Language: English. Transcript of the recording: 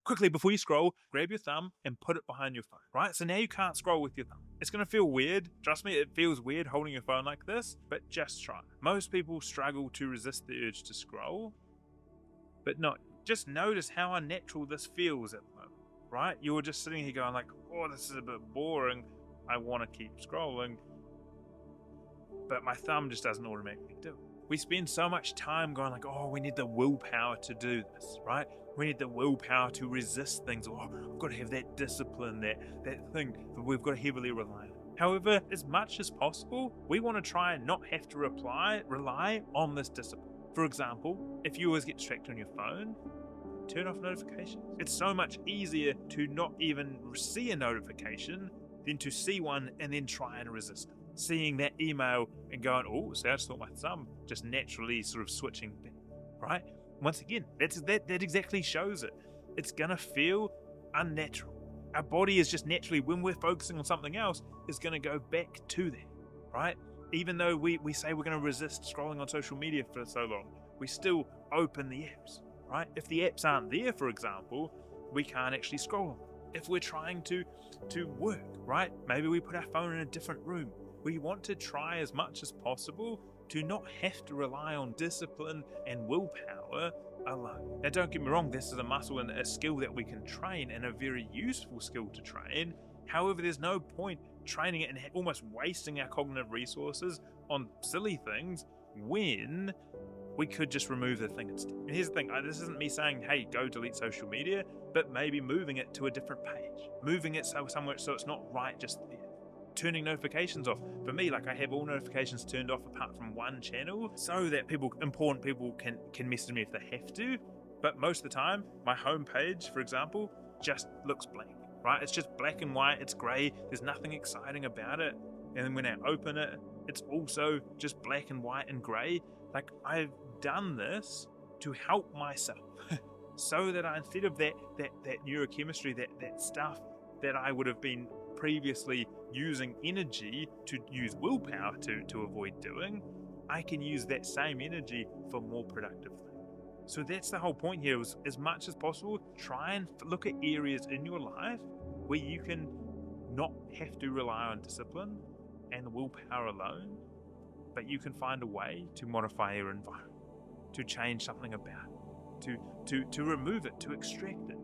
quickly, before you scroll, grab your thumb and put it behind your phone, right? So now you can't scroll with your thumb. It's going to feel weird. Trust me, it feels weird holding your phone like this, but just try. Most people struggle to resist the urge to scroll, but not. Just notice how unnatural this feels at the moment, right? You're just sitting here going like, oh, this is a bit boring. I want to keep scrolling, but my thumb just doesn't automatically do it. We spend so much time going like, oh, we need the willpower to do this, right? We need the willpower to resist things. Oh, I've got to have that discipline, that thing that we've got to heavily rely on. However, as much as possible, we want to try and not have to rely on this discipline. For example, if you always get distracted on your phone, turn off notifications. It's so much easier to not even see a notification than to see one and then try and resist it. Seeing that email and going, oh, so I just thought my thumb, just naturally sort of switching back, right? Once again, that exactly shows it. It's gonna feel unnatural. Our body is just naturally, when we're focusing on something else, is gonna go back to that, right? Even though we say we're gonna resist scrolling on social media for so long, we still open the apps, right? If the apps aren't there, for example, we can't actually scroll them. If we're trying to work, right? Maybe we put our phone in a different room. We want to try as much as possible to not have to rely on discipline and willpower alone. Now, don't get me wrong, this is a muscle and a skill that we can train, and a very useful skill to train. However, there's no point training it and almost wasting our cognitive resources on silly things when we could just remove the thing instead. And here's the thing, this isn't me saying, hey, go delete social media, but maybe moving it to a different page. Moving it somewhere so it's not right just there. Turning notifications off. For me, like, I have all notifications turned off apart from one channel so that important people can message me if they have to. But most of the time, my homepage, for example, just looks blank, right? It's just black and white, it's grey, there's nothing exciting about it. And then when I open it, it's also just black and white and grey. Like, I've done this to help myself so that instead of that neurochemistry, that stuff that I would have been previously using energy to use willpower to avoid doing, I can use that same energy for more productive things. So that's the whole point here, is as much as possible, try and look at areas in your life where you can not have to rely on discipline and willpower alone, but you can find a way to modify your environment, to change something about it, to remove it, to extract it.